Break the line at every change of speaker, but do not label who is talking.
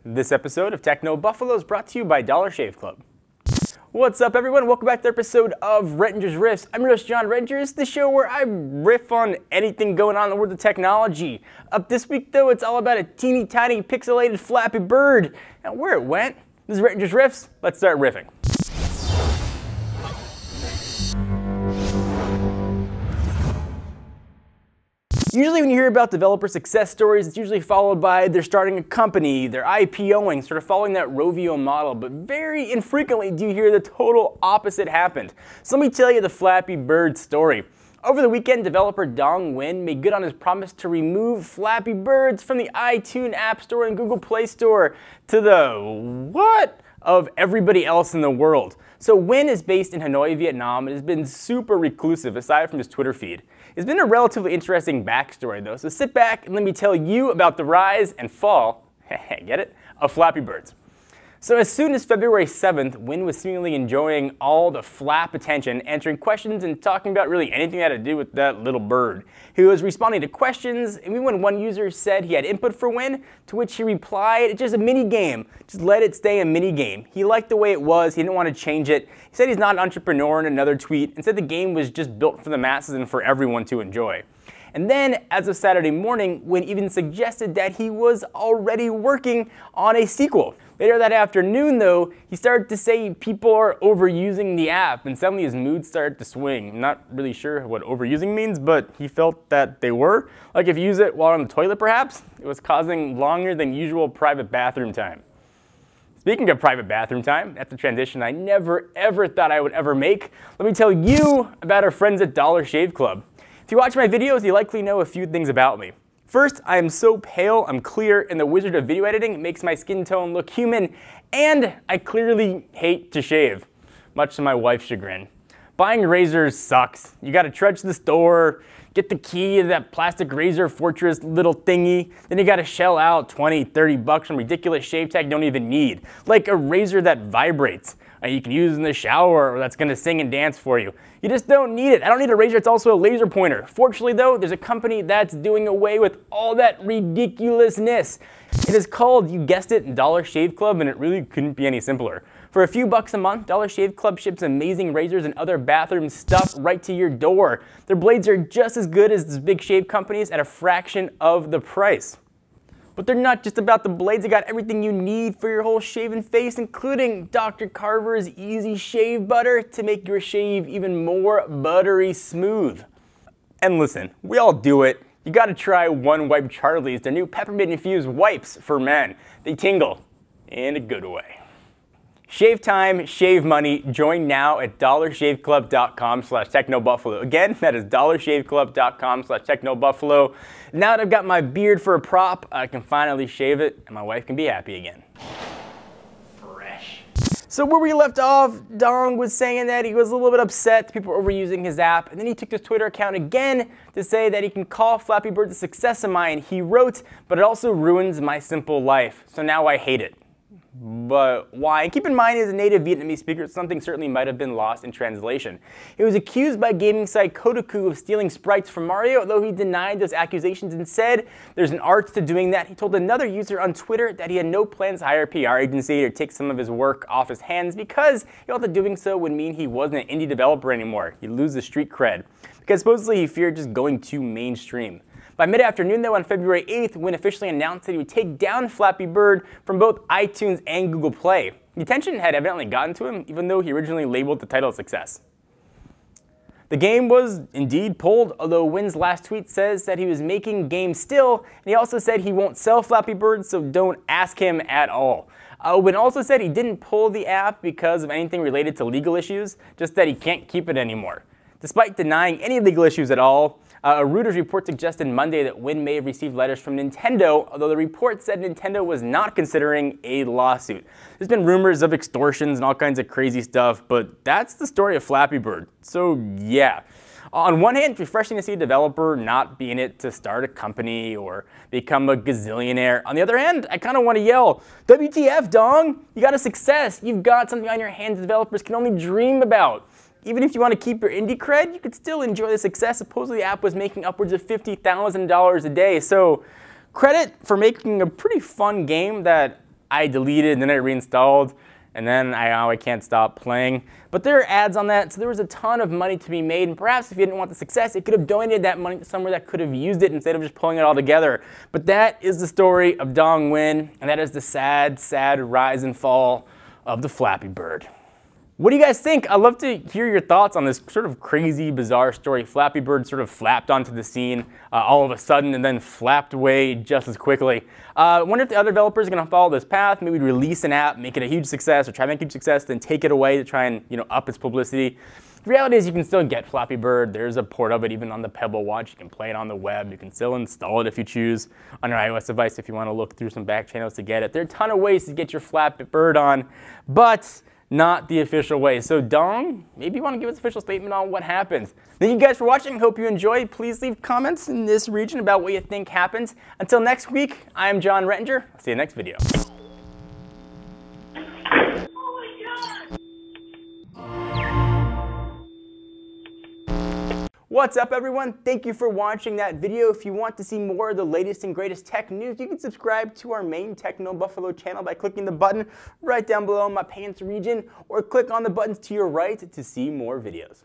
This episode of Techno Buffalo is brought to you by Dollar Shave Club. What's up, everyone? Welcome back to the episode of Rettingers Riffs. I'm your host, John Rettinger, the show where I riff on anything going on in the world of technology. Up this week, though, it's all about a teeny tiny pixelated Flappy Bird. And where it went, this is Rettingers Riffs. Let's start riffing. Usually when you hear about developer success stories, it's usually followed by they're starting a company, they're IPOing, sort of following that Rovio model, but very infrequently do you hear the total opposite happened. So let me tell you the Flappy Bird story. Over the weekend, developer Dong Nguyen made good on his promise to remove Flappy Birds from the iTunes App Store and Google Play Store to the what of everybody else in the world. So Nguyen is based in Hanoi, Vietnam, and has been super reclusive aside from his Twitter feed. It's been a relatively interesting backstory though, so sit back and let me tell you about the rise and fall, get it, of Flappy Birds. So as soon as February 7th, Nguyen was seemingly enjoying all the flap attention, answering questions and talking about really anything that had to do with that little bird. He was responding to questions, and even when one user said he had input for Nguyen, to which he replied, it's just a mini game, just let it stay a mini game. He liked the way it was, he didn't want to change it. He said he's not an entrepreneur in another tweet, and said the game was just built for the masses and for everyone to enjoy. And then, as of Saturday morning, Nguyen even suggested that he was already working on a sequel. Later that afternoon, though, he started to say people are overusing the app, and suddenly his mood started to swing. I'm not really sure what overusing means, but he felt that they were. Like if you use it while on the toilet, perhaps, it was causing longer than usual private bathroom time. Speaking of private bathroom time, that's a transition I never ever thought I would ever make. Let me tell you about our friends at Dollar Shave Club. If you watch my videos, you likely know a few things about me. First, I am so pale, I'm clear, and the wizard of video editing makes my skin tone look human, and I clearly hate to shave, much to my wife's chagrin. Buying razors sucks. You gotta trudge to the store, get the key to that plastic razor fortress little thingy, then you gotta shell out 20, 30 bucks from ridiculous shave tech you don't even need. Like a razor that vibrates. You can use in the shower, or that's gonna sing and dance for you. You just don't need it. I don't need a razor, it's also a laser pointer. Fortunately though, there's a company that's doing away with all that ridiculousness. It is called, you guessed it, Dollar Shave Club, and it really couldn't be any simpler. For a few bucks a month, Dollar Shave Club ships amazing razors and other bathroom stuff right to your door. Their blades are just as good as these big shave companies at a fraction of the price. But they're not just about the blades, they got everything you need for your whole shaven face, including Dr. Carver's Easy Shave Butter to make your shave even more buttery smooth. And listen, we all do it. You gotta try One Wipe Charlie's, their new peppermint-infused wipes for men. They tingle, in a good way. Shave time, shave money. Join now at dollarshaveclub.com/technobuffalo. Again, that is dollarshaveclub.com/technobuffalo. Now that I've got my beard for a prop, I can finally shave it and my wife can be happy again. Fresh. So where we left off, Dong was saying that he was a little bit upset that people were overusing his app, and then he took his Twitter account again to say that he can call Flappy Bird a success of mine. He wrote, but it also ruins my simple life, so now I hate it. But why? And keep in mind, as a native Vietnamese speaker, something certainly might have been lost in translation. He was accused by gaming site Kotaku of stealing sprites from Mario, though he denied those accusations and said there's an art to doing that. He told another user on Twitter that he had no plans to hire a PR agency or take some of his work off his hands because he felt that doing so would mean he wasn't an indie developer anymore. He'd lose the street cred. Because supposedly he feared just going too mainstream. By mid-afternoon, though, on February 8th, Nguyen officially announced that he would take down Flappy Bird from both iTunes and Google Play. The attention had evidently gotten to him, even though he originally labeled the title a success. The game was indeed pulled, although Nguyen's last tweet says that he was making games still, and he also said he won't sell Flappy Bird, so don't ask him at all. Nguyen also said he didn't pull the app because of anything related to legal issues, just that he can't keep it anymore. Despite denying any legal issues at all, a Reuters report suggested Monday that Nguyen may have received letters from Nintendo, although the report said Nintendo was not considering a lawsuit. There's been rumors of extortions and all kinds of crazy stuff, but that's the story of Flappy Bird. So yeah. On one hand, it's refreshing to see a developer not be in it to start a company or become a gazillionaire. On the other hand, I kind of want to yell, WTF, Dong? You got a success. You've got something on your hands developers can only dream about. Even if you want to keep your indie cred, you could still enjoy the success. Supposedly the app was making upwards of $50,000 a day. So credit for making a pretty fun game that I deleted and then I reinstalled. And then I can't stop playing. But there are ads on that, so there was a ton of money to be made, and perhaps if you didn't want the success, it could have donated that money to somewhere that could have used it instead of just pulling it all together. But that is the story of Dong Nguyen, and that is the sad, sad rise and fall of the Flappy Bird. What do you guys think? I'd love to hear your thoughts on this sort of crazy, bizarre story. Flappy Bird sort of flapped onto the scene all of a sudden and then flapped away just as quickly. I wonder if the other developers are going to follow this path, maybe release an app, make it a huge success, or try to make it a huge success, then take it away to try and up its publicity. The reality is you can still get Flappy Bird. There's a port of it even on the Pebble Watch. You can play it on the web. You can still install it if you choose on your iOS device if you want to look through some back channels to get it. There are a ton of ways to get your Flappy Bird on, but not the official way. So Dong, maybe you want to give us an official statement on what happens. Thank you guys for watching. Hope you enjoyed. Please leave comments in this region about what you think happens. Until next week, I am John Rettinger. I'll see you next video. What's up, everyone? Thank you for watching that video. If you want to see more of the latest and greatest tech news, you can subscribe to our main Techno Buffalo channel by clicking the button right down below in my pants region, or click on the buttons to your right to see more videos.